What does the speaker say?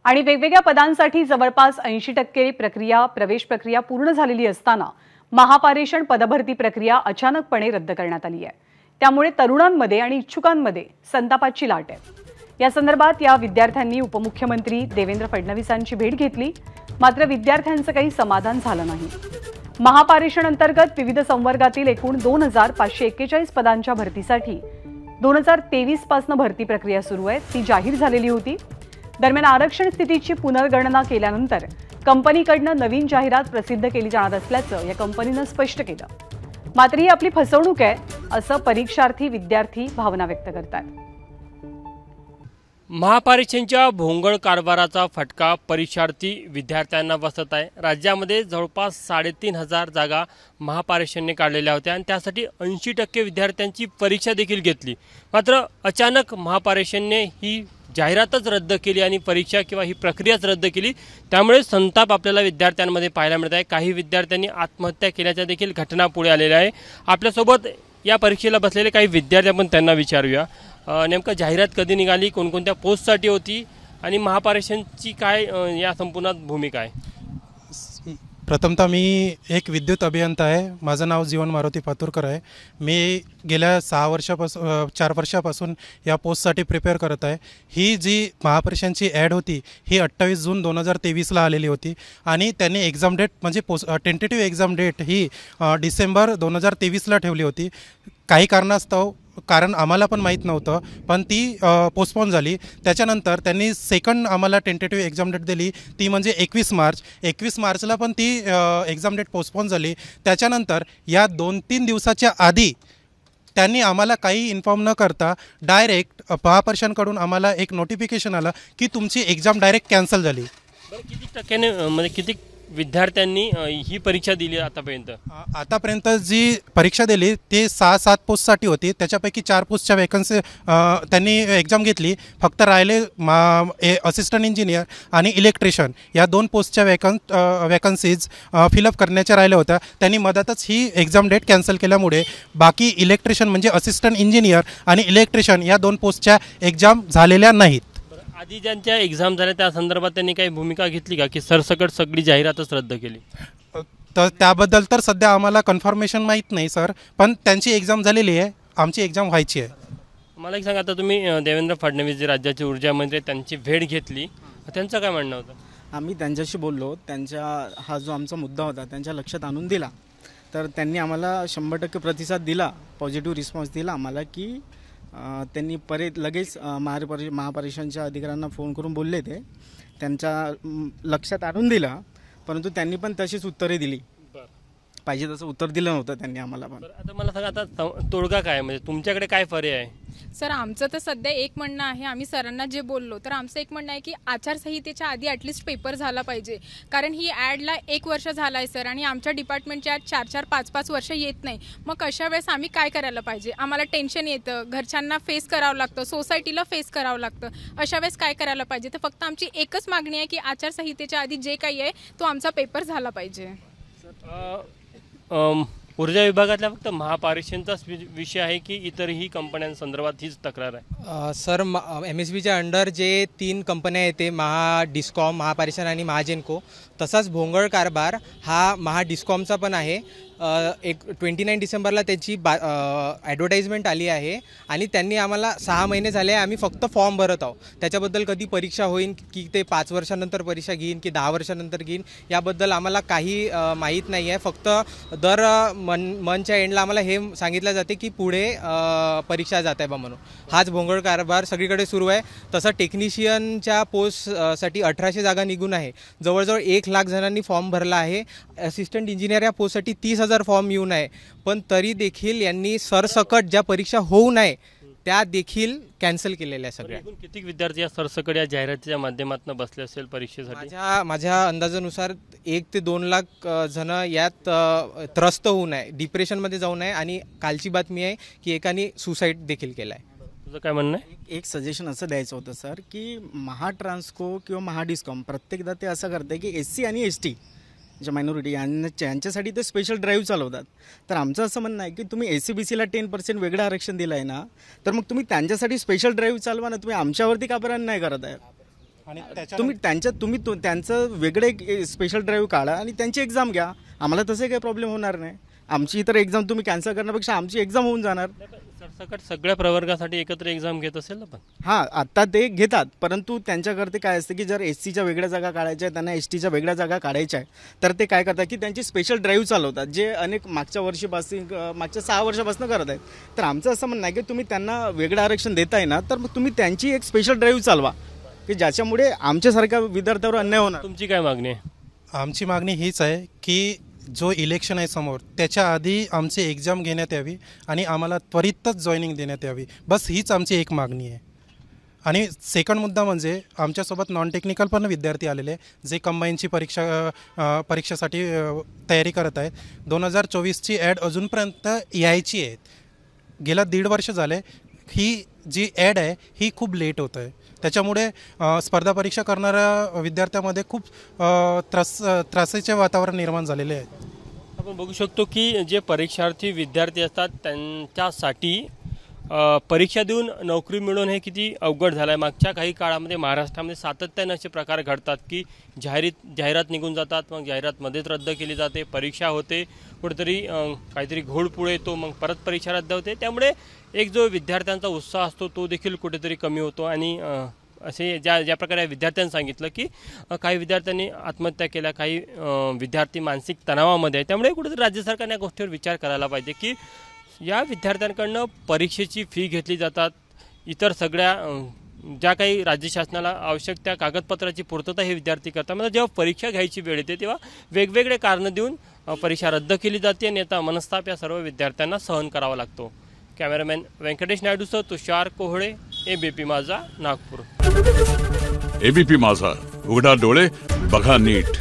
आणि वेगवेगळ्या पदांसाठी जवळपास 80% प्रवेश प्रक्रिया पूर्ण झालेली असताना महापारेषण पदभरती प्रक्रिया अचानकपणे रद्द करण्यात आली आहे। त्यामुळे तरुणांमध्ये आणि इच्छुकांमध्ये संतापाची लाट आहे। या संदर्भात या विद्यार्थ्यांनी उपमुख्यमंत्री देवेंद्र फडणवीसांची भेट घेतली, मात्र विद्यार्थ्यांचं काही समाधान झालं नाही। महापारेषण अंतर्गत विविध संवर्गातील एकूण 2541 पदांच्या भरतीसाठी 2023 पासून भरती प्रक्रिया सुरू आहे, ती जाहीर झालेली होती। दरम्यान आरक्षण स्थितीची पुनर्गणना केल्यानंतर कंपनीकडनं नवीन जाहिरात प्रसिद्ध केली जाणार असल्याचं या कंपनीनं स्पष्ट केलं। मात्र ही आपली फसवणूक आहे असं परीक्षार्थी विद्यार्थी भावना व्यक्त करतात। महापारेषणच्या भोंगळ कारभाराचा फटका परीक्षार्थी विद्यार्थ्यांना बसत आहे। राज्यामध्ये जवळपास 3,500 जागा महापारेषणने काढलेल्या होत्या आणि त्यासाठी 80% विद्यार्थ्यांची परीक्षा देखील घेतली। मात्र अचानक महापारेषणने ही जाहिरातच रद्द केली आणि परीक्षा किंवा ही प्रक्रियाच रद्द केली। त्यामुळे संताप आपल्याला विद्यार्थ्यांमध्ये पाहायला मिळत आहे। काही विद्यार्थ्यांनी आत्महत्या केल्याच्या देखील घटना पुढे आलेल्या आहे। आपल्यासोबत या परीक्षेला बसलेले काही विद्यार्थी आपण त्यांना विचारूया, नेमकं जाहिरात कधी निघाली, कोणकोणत्या पोस्टसाठी होती आणि महापारेषणची काय या संपूर्ण भूमिका आहे? प्रथमतः मी एक विद्युत अभियंता आहे। माझं नाव जीवन मारुती पातुरकर आहे। मी गेल्या 4 वर्षापासून या पोस्टसाठी प्रिपेअर करत आहे। ही जी महापारेषणची ॲड होती ही 28 जून 2023ला आलेली होती आणि त्यांनी एक्झाम डेट म्हणजे टेंटेटिव्ह एक्झाम डेट ही डिसेंबर 2023ला ठेवली होती। काही कारणास्तव, कारण आम्हाला पण माहीत नव्हतं, पण ती पोस्टपोन झाली। त्याच्यानंतर त्यांनी सेकंड आम्हाला टेंटेटिव्ह एक्झाम डेट दिली, ती म्हणजे 21 मार्च। 21 मार्चला पण ती एक्झाम डेट पोस्टपोन झाली। त्याच्यानंतर या 2-3 दिवसाच्या आधी त्यांनी आम्हाला काही इन्फॉर्म न करता डायरेक्ट महापारेषणकडून आम्हाला एक नोटिफिकेशन आलं की तुमची एक्झाम डायरेक्ट कॅन्सल झाली। बरं, किती टक्क्याने म्हणजे किती विद्यार्थ्यांनी ही परीक्षा दिली आतापर्यंत? आतापर्यंत जी परीक्षा दिली ती 6-7 पोस्टसाठी होती। त्याच्यापैकी 4 पोस्टच्या वॅकन्सी त्यांनी एक्झाम घेतली। फक्त राहिले असिस्टंट इंजिनियर आणि इलेक्ट्रिशियन या 2 पोस्टच्या वॅकन्सीज फिलअप करण्याच्या राहिल्या होत्या। त्यांनी मधातच ही एक्झाम डेट कॅन्सल केल्यामुळे बाकी इलेक्ट्रिशियन म्हणजे असिस्टंट इंजिनियर आणि इलेक्ट्रिशियन या 2 पोस्टच्या एक्झाम झालेल्या नाहीत। आधी ज्यांच्या एक्झाम झाल्या त्या संदर्भात त्यांनी काही भूमिका घेतली का की सरसकट सगळी जाहिरातच रद्द केली? तर त्याबद्दल तर सध्या आम्हाला कन्फर्मेशन माहीत नाही सर, पण त्यांची एक्झाम झालेली आहे, आमची एक्झाम व्हायची आहे। मला एक सांगा, आता तुम्ही देवेंद्र फडणवीस जे राज्याचे ऊर्जा मंत्री त्यांची भेट घेतली, त्यांचं काय म्हणणं होतं? आम्ही त्यांच्याशी बोललो, त्यांच्या हा जो आमचा मुद्दा होता त्यांच्या लक्षात आणून दिला, तर त्यांनी आम्हाला 100% प्रतिसाद दिला, पॉझिटिव्ह रिस्पॉन्स दिला आम्हाला की त्यांनी परत लगेच महापारेषणच्या अधिकाऱ्यांना फोन करून बोलले, ते त्यांच्या लक्षात आणून दिलं, परंतु त्यांनी पण तशीच उत्तरे दिली, पाहिजे तसं उत्तर दिलं नव्हतं त्यांनी आम्हाला पण। आता मला सांगा, आता तोडगा काय, म्हणजे तुमच्याकडे काय पर्याय आहे? सर, आमचं तर सध्या एक म्हणणं आहे, आम्ही सरांना जे बोललो तर आमचं एक म्हणणं आहे की आचारसंहितेच्या आधी ॲटलिस्ट पेपर झाला पाहिजे, कारण ही ॲडला 1 वर्ष झाला आहे सर, आणि आमच्या डिपार्टमेंटच्या ॲड 4-4, 5-5 वर्ष येत नाही। मग अशा वेळेस आम्ही काय करायला पाहिजे? आम्हाला टेन्शन येतं, घरच्यांना फेस करावं लागतं, सोसायटीला फेस करावं लागतं। अशा वेळेस काय करायला पाहिजे? तर फक्त आमची एकच मागणी आहे की आचारसंहितेच्या आधी जे काही आहे तो आमचा पेपर झाला पाहिजे। ऊर्जा विभागातल्या फक्त महापारेषणचाच विषय आहे की इतरही कंपन्यांसंदर्भात हीच तक्रार आहे? सर, MSBच्या अंडर जे 3 कंपन्या आहेत ते डिस्कॉम, महापारेषण आणि महाजेनको, तसाच भोंगळ कारभार हा डिस्कॉमचा पण आहे। 29 डिसेंबरला त्याची ॲडव्हर्टाइजमेंट आली आहे आणि त्यांनी आम्हाला 6 महिने झाले आम्ही फक्त फॉर्म भरत आहोत। त्याच्याबद्दल कधी परीक्षा होईल की ते 5 वर्षानंतर परीक्षा घेईन की 10 वर्षानंतर घेईन याबद्दल आम्हाला काही माहीत नाही आहे। फक्त दर मंथच्या एंडला आम्हाला हे सांगितलं जाते की पुढे परीक्षा जात आहे बा म्हणून। हाच भोंगळ कारभार सगळीकडे सुरू आहे। तसं टेक्निशियनच्या पोस्टसाठी 1800 जागा निघून आहे, जवळजवळ 1 लाख जणांनी फॉर्म भरला आहे। असिस्टंट इंजिनियर या पोस्टसाठी 30,000 फॉर्म येऊन आहे, पण तरी देखील यांनी सरसकट ज्या परीक्षा होऊ नये त्या देखील कॅन्सल केलेल्या सगळ्या। किती विद्यार्थी या सरसकट या जाहिरातीच्या माध्यमातून बसले असेल परीक्षेसाठी? माझ्या अंदाजानुसार 1 ते 2 लाख जण यात त्रस्त होऊ नये, डिप्रेशनमध्ये जाऊ नये, आणि कालची बातमी आहे की एकाने सुसाईड देखील केला आहे। तुझं काय म्हणणं आहे? एक सजेशन असं द्यायचं होतं सर की महाट्रान्सको किंवा महाडिस्कॉम प्रत्येकदा ते असं करते की SC आणि ST जे मायनॉरिटी यांच्यासाठी ते स्पेशल ड्राईव्ह चालवतात। तर आमचं असं म्हणणं आहे की तुम्ही SC-BCला 10% वेगळं आरक्षण दिलं आहे ना, तर मग तुम्ही त्यांच्यासाठी स्पेशल ड्राईव्ह चालवा ना, तुम्ही आमच्यावरती का बरं नाही करत आहे? आणि त्याच्या तुम्ही त्यांचं वेगळे स्पेशल ड्राईव्ह काढा आणि त्यांची एक्झाम घ्या. आम्हाला तसे काही प्रॉब्लेम होणार नाही. आमची इतर एक्झाम तुम्ही कॅन्सल करण्यापेक्षा आमची एक्झाम होऊन जाणार. सरसकट सगळ्या प्रवर्गासाठी एकत्र एक्झाम घेत असेल ना पण. हां, आत्ता ते घेतात, परंतु त्यांच्याकरते काय असतं की जर SCच्या वेगळ्या जागा काढायच्या आहेत, त्यांना STच्या वेगळ्या जागा काढायच्या आहे, तर ते काय करतात की त्यांची स्पेशल ड्राईव्ह चालवतात, जे अनेक मागच्या 6 वर्षापासून करत आहेत. तर आमचं असं म्हणणं आहे की तुम्ही त्यांना वेगळं आरक्षण देताय ना, तर मग तुम्ही त्यांची एक स्पेशल ड्राईव्ह चालवा की ज्याच्यामुळे आमच्यासारख्या विद्यार्थ्यावर अन्याय होणार. तुमची काय मागणी आहे? आमची मागणी हीच आहे की जो इलेक्शन आहे समोर त्याच्या आधी आमची एक्झाम घेण्यात यावी आणि आम्हाला त्वरितच जॉईनिंग देण्यात यावी. बस हीच आमची एक मागणी आहे. आणि सेकंड मुद्दा म्हणजे आमच्यासोबत नॉन टेक्निकल पण विद्यार्थी आलेले जे कंबाईनची परीक्षेसाठी तयारी करत आहेत. 2024ची ॲड अजूनपर्यंत यायची आहेत. गेल्या 1.5 वर्ष झाले ही जी ॲड आहे ही खूप लेट होत आहे. त्याच्यामुळे स्पर्धा परीक्षा करणाऱ्या विद्यार्थ्यांमध्ये खूप त्रासाचे वातावरण निर्माण झालेले आहे. आपण बघू शकतो की जे परीक्षार्थी विद्यार्थी असतात त्यांच्यासाठी परीक्षा देऊन नोकरी मिळवणं हे किती अवघड झालं आहे. मागच्या काही काळामध्ये महाराष्ट्रामध्ये सातत्यानं असे प्रकार घडतात की जाहिरात निघून जातात, मग जाहिरातमध्येच रद्द केली जाते, परीक्षा होते, कुठेतरी काहीतरी घोळपुळ येतो, मग परत परीक्षा रद्द होते. त्यामुळे एक जो विद्यार्थ्यांचा उत्साह असतो तो देखील कुठेतरी कमी होतो. आणि असे ज्या प्रकारे विद्यार्थ्यांनी सांगितलं की काही विद्यार्थ्यांनी आत्महत्या केल्या, काही विद्यार्थी मानसिक तणावामध्ये आहे. त्यामुळे कुठेतरी राज्य सरकारने या गोष्टीवर विचार करायला पाहिजे की या विद्यार्थ्यांकडनं परीक्षेची फी घेतली जातात, इतर सगळ्या ज्या काही राज्य शासनाला आवश्यक त्या कागदपत्राची पूर्तता हे विद्यार्थी करतात. म्हणजे जेव्हा परीक्षा घ्यायची वेळ येते तेव्हा वेगवेगळे कारणं देऊन परीक्षा रद्द केली जाते आणि आता मनस्ताप या सर्व विद्यार्थ्यांना सहन करावा लागतो. कॅमेरामॅन व्यंकटेश नायडूसह तुषार कोहळे, ABP माझा, नागपूर. ABP माझा, उघडा डोळे बघा नीट.